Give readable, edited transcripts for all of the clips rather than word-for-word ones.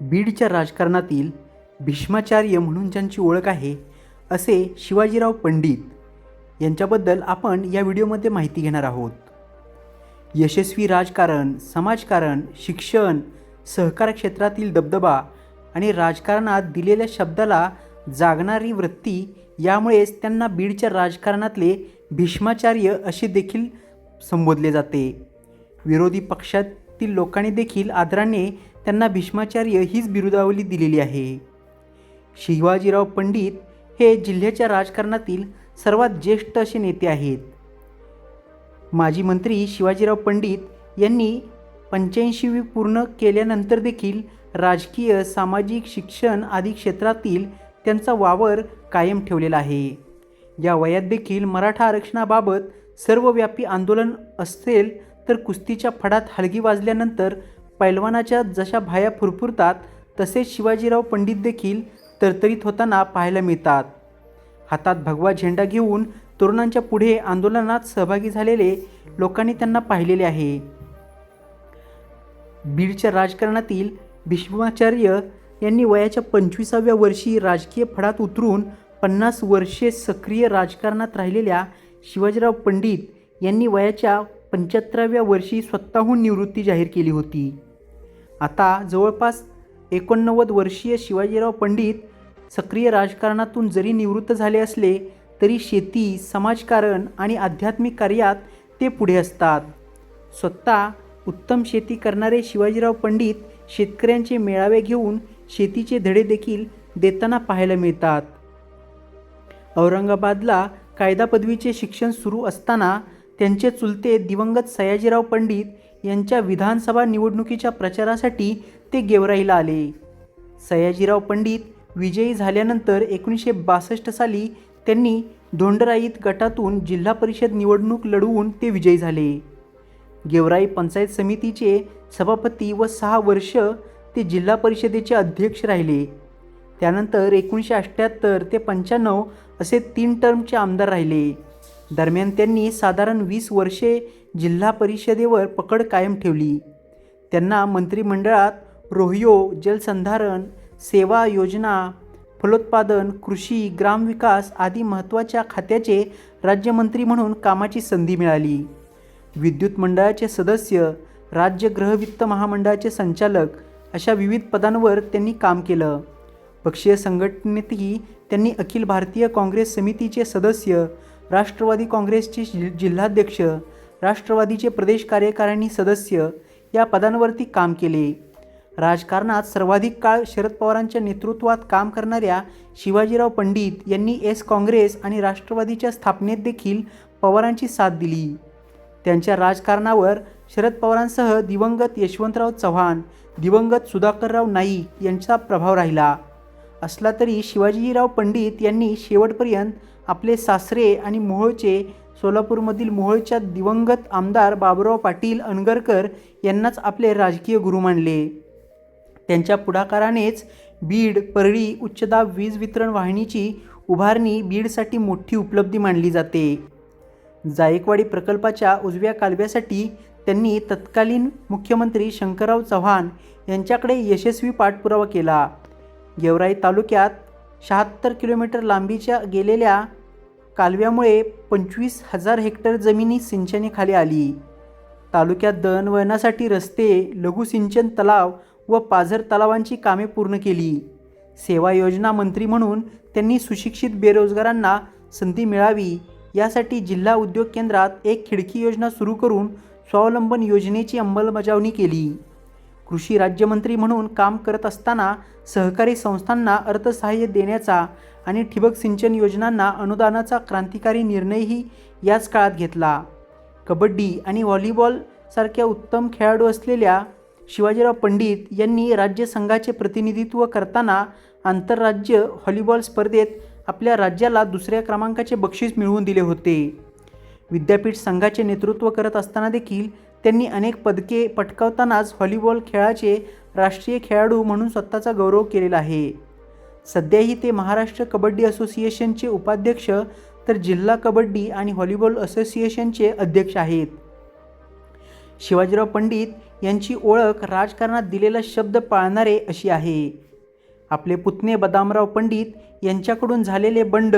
बीडच्या राजकारणातील भीष्माचार्य म्हणून ज्यांची ओळख आहे असे शिवाजीराव पंडित यांच्याबद्दल आपण या व्हिडिओमध्ये माहिती घेणार आहोत. यशस्वी राजकारण, समाजकारण, शिक्षण, सहकार क्षेत्रातील दबदबा आणि राजकारणात दिलेल्या शब्दाला जागणारी वृत्ती यामुळेच त्यांना बीडच्या राजकारणातले भीष्माचार्य असे देखील संबोधले जाते. विरोधी पक्षातील लोकांनी देखील आदराने त्यांना भीष्माचार्य हीच बिरुदावली दिलेली आहे. शिवाजीराव पंडित हे जिल्ह्याच्या राजकारणातील सर्वात ज्येष्ठ असे नेते आहेत. माजी मंत्री शिवाजीराव पंडित यांनी 85वी पूर्ण केल्यानंतर देखील राजकीय, सामाजिक, शिक्षण आदी क्षेत्रातील त्यांचा वावर कायम ठेवलेला आहे. या वयात देखील मराठा आरक्षणाबाबत सर्वव्यापी आंदोलन असेल तर कुस्तीच्या फडात हलगी वाजल्यानंतर पैलवानाच्या जशा भाया फुरफुरतात तसेच शिवाजीराव पंडित देखील तरतरीत होताना पाहायला मिळतात. हातात भगवा झेंडा घेऊन तरुणांच्या पुढे आंदोलनात सहभागी झालेले लोकांनी त्यांना पाहिलेले आहे. बीडच्या राजकारणातील भीष्माचार्य यांनी वयाच्या 25व्या वर्षी राजकीय फडात उतरून 50 वर्षे सक्रिय राजकारणात राहिलेल्या शिवाजीराव पंडित यांनी वयाच्या 75व्या वर्षी स्वतःहून निवृत्ती जाहीर केली होती. आता जवळपास 89 वर्षीय शिवाजीराव पंडित सक्रिय राजकारणातून जरी निवृत्त झाले असले तरी शेती, समाजकारण आणि आध्यात्मिक कार्यात ते पुढे असतात. स्वतः उत्तम शेती करणारे शिवाजीराव पंडित शेतकऱ्यांचे मेळावे घेऊन शेतीचे धडे देखील देताना पाहायला मिळतात. औरंगाबादला कायदा पदवीचे शिक्षण सुरू असताना त्यांचे चुलते दिवंगत सयाजीराव पंडित यांच्या विधानसभा निवडणुकीच्या प्रचारासाठी ते गेवराईला आले. सयाजीराव पंडित विजयी झाल्यानंतर 1962 साली त्यांनी धोंडराईत गटातून जिल्हा परिषद निवडणूक लढवून ते विजयी झाले. गेवराई पंचायत समितीचे सभापती व 6 वर्ष ते जिल्हा परिषदेचे अध्यक्ष राहिले. त्यानंतर 1978 ते 95 असे 3 टर्मचे आमदार राहिले. दरम्यान त्यांनी साधारण 20 वर्षे जिल्हा परिषदेवर पकड कायम ठेवली. त्यांना मंत्रिमंडळात रोहयो, जलसंधारण, सेवा योजना, फलोत्पादन, कृषी, ग्रामविकास आदी महत्त्वाच्या खात्याचे राज्यमंत्री म्हणून कामाची संधी मिळाली. विद्युत मंडळाचे सदस्य, राज्य गृहवित्त महामंडळाचे संचालक अशा विविध पदांवर त्यांनी काम केलं. पक्षीय संघटनेतही त्यांनी अखिल भारतीय काँग्रेस समितीचे सदस्य, राष्ट्रवादी काँग्रेसचे जिल्हाध्यक्ष, राष्ट्रवादीचे प्रदेश कार्यकारिणी सदस्य या पदांवरती काम केले. राजकारणात सर्वाधिक काळ शरद पवारांच्या नेतृत्वात काम करणाऱ्या शिवाजीराव पंडित यांनी काँग्रेस आणि राष्ट्रवादीच्या स्थापनेत देखील पवारांची साथ दिली. त्यांच्या राजकारणावर शरद पवारांसह दिवंगत यशवंतराव चव्हाण, दिवंगत सुधाकरराव नाईक यांचा प्रभाव राहिला असला तरी शिवाजीराव पंडित यांनी शेवटपर्यंत आपले सासरे आणि मोहोळचे सोलापूरमधील मोहोळच्या दिवंगत आमदार बाबुराव पाटील अनगरकर यांनाच आपले राजकीय गुरु मानले. त्यांच्या पुढाकारानेच बीड परळी उच्चदाब वीज वितरण वाहिनीची उभारणी बीडसाठी मोठी उपलब्धी मानली जाते. जायकवाडी प्रकल्पाच्या उजव्या कालव्यासाठी त्यांनी तत्कालीन मुख्यमंत्री शंकरराव चव्हाण यांच्याकडे यशस्वी पाठपुरावा केला. गेवराई तालुक्यात 76 किलोमीटर लांबीच्या गेलेल्या कालव्यामुळे 25,000 हेक्टर जमिनी सिंचनाखाली आली. तालुक्यात दळणवळणासाठी रस्ते, लघुसिंचन तलाव व पाझर तलावांची कामे पूर्ण केली. सेवा योजना मंत्री म्हणून त्यांनी सुशिक्षित बेरोजगारांना संधी मिळावी यासाठी जिल्हा उद्योग केंद्रात एक खिडकी योजना सुरू करून स्वावलंबन योजनेची अंमलबजावणी केली. कृषी राज्यमंत्री म्हणून काम करत असताना सहकारी संस्थांना अर्थसहाय्य देण्याचा आणि ठिबक सिंचन योजनांना अनुदानाचा क्रांतिकारी निर्णयही याच काळात घेतला. कबड्डी आणि व्हॉलीबॉल सारख्या उत्तम खेळाडू असलेल्या शिवाजीराव पंडित यांनी राज्य संघाचे प्रतिनिधित्व करताना आंतरराज्य व्हॉलीबॉल स्पर्धेत आपल्या राज्याला 2ऱ्या क्रमांकाचे बक्षीस मिळवून दिले होते. विद्यापीठ संघाचे नेतृत्व करत असताना देखील त्यांनी अनेक पदके पटकावतानाच व्हॉलीबॉल खेळाचे राष्ट्रीय खेळाडू म्हणून स्वतःचा गौरव केलेला आहे. सध्याही ते महाराष्ट्र कबड्डी असोसिएशनचे उपाध्यक्ष तर जिल्हा कबड्डी आणि व्हॉलीबॉल असोसिएशनचे अध्यक्ष आहेत. शिवाजीराव पंडित यांची ओळख राजकारणात दिलेला शब्द पाळणारे अशी आहे. आपले पुतणे बदामराव पंडित यांच्याकडून झालेले बंड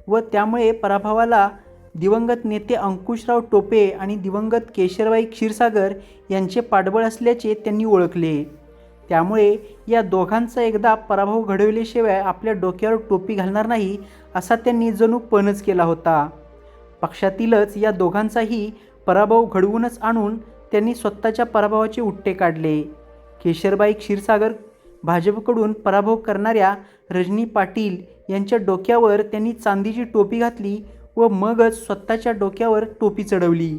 व त्यामुळे पराभवाला दिवंगत नेते अंकुशराव टोपे आणि दिवंगत केशरबाई क्षीरसागर यांचे पाठबळ असल्याचे त्यांनी ओळखले. त्यामुळे या दोघांचा एकदा पराभव घडविल्याशिवाय आपल्या डोक्यावर टोपी घालणार नाही असा त्यांनी जणू पणच केला होता. पक्षातीलच या दोघांचाही पराभव घडवूनच आणून त्यांनी स्वतःच्या पराभवाचे उट्टे काढले. केशरबाई क्षीरसागर भाजपकडून पराभव करणाऱ्या रजनी पाटील यांच्या डोक्यावर त्यांनी चांदीची टोपी घातली व मगच स्वतःच्या डोक्यावर टोपी चढवली.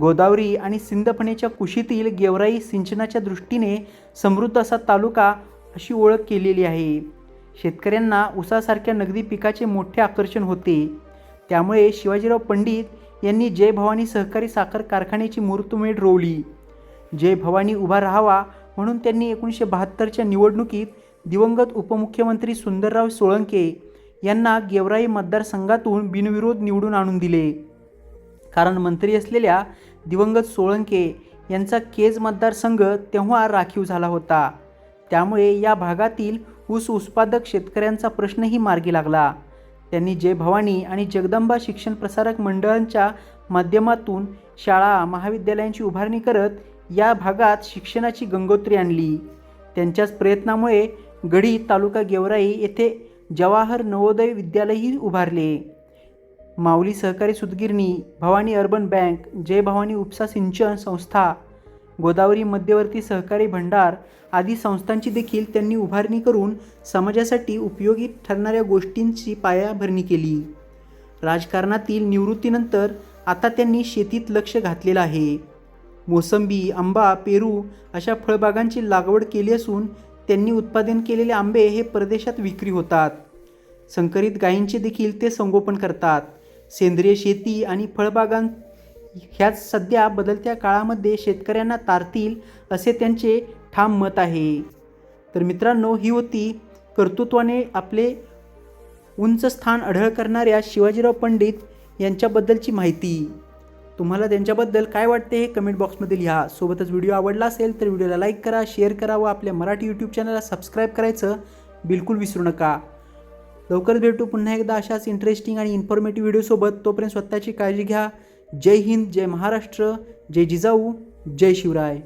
गोदावरी आणि सिंदफणेच्या कुशीतील गेवराई सिंचनाच्या दृष्टीने समृद्ध असा तालुका अशी ओळख केलेली आहे. शेतकऱ्यांना ऊसासारख्या नगदी पिकाचे मोठे आकर्षण होते. त्यामुळे शिवाजीराव पंडित यांनी जय भवानी सहकारी साखर कारखान्याची मुहूर्तमेढ रोवली. जय भवानी उभा राहावा म्हणून त्यांनी 1972च्या निवडणुकीत दिवंगत उपमुख्यमंत्री सुंदरराव सोळंके यांना गेवराई मतदारसंघातून बिनविरोध निवडून आणून दिले. कारण मंत्री असलेल्या दिवंगत सोळंके यांचा केज मतदारसंघ तेव्हा राखीव झाला होता. त्यामुळे या भागातील ऊस उत्पादक शेतकऱ्यांचा प्रश्नही मार्गी लागला. त्यांनी जय भवानी आणि जगदंबा शिक्षण प्रसारक मंडळांच्या माध्यमातून शाळा महाविद्यालयांची उभारणी करत या भागात शिक्षणाची गंगोत्री आणली. त्यांच्याच प्रयत्नामुळे गडी तालुका गेवराई येथे जवाहर नवोदय विद्यालयही उभारले. माऊली सहकारी सूतगिरणी, भवानी अर्बन बँक, जय भवानी उपसा सिंचन संस्था, गोदावरी मध्यवर्ती सहकारी भंडार आदी संस्थांची देखील त्यांनी उभारणी करून समाजासाठी उपयोगी ठरणाऱ्या गोष्टींची पायाभरणी केली. राजकारणातील निवृत्तीनंतर आता त्यांनी शेतीत लक्ष घातलेलं आहे. मोसंबी, आंबा, पेरू अशा फळबागांची लागवड केली असून त्यांनी उत्पादन केलेले आंबे हे परदेशात विक्री होतात. संकरित गायींचे देखील ते संगोपन करतात. सेंद्रिय शेती आणि फळबागां ह्याच सध्या बदलत्या काळामध्ये शेतकऱ्यांना तारतील असे त्यांचे ठाम मत आहे. तर मित्रांनो, ही होती कर्तृत्वाने आपले उंच स्थान अढळ करणाऱ्या शिवाजीराव पंडित यांच्याबद्दलची माहिती. तुम्हाला त्यांच्याबद्दल काय वाटते हे कमेंट बॉक्समध्ये लिहा. सोबतच व्हिडिओ आवडला असेल तर व्हिडिओला लाईक करा, शेअर करा व आपल्या मराठी यूट्यूब चॅनलला सबस्क्राईब करायचं बिलकुल विसरू नका. लवकरच भेटू पुन्हा एकदा अशाच इंटरेस्टिंग आणि इन्फॉर्मेटिव्ह व्हिडिओसोबत. तोपर्यंत स्वतःची काळजी घ्या. जय हिंद, जय महाराष्ट्र, जय जिजाऊ, जय शिवराय.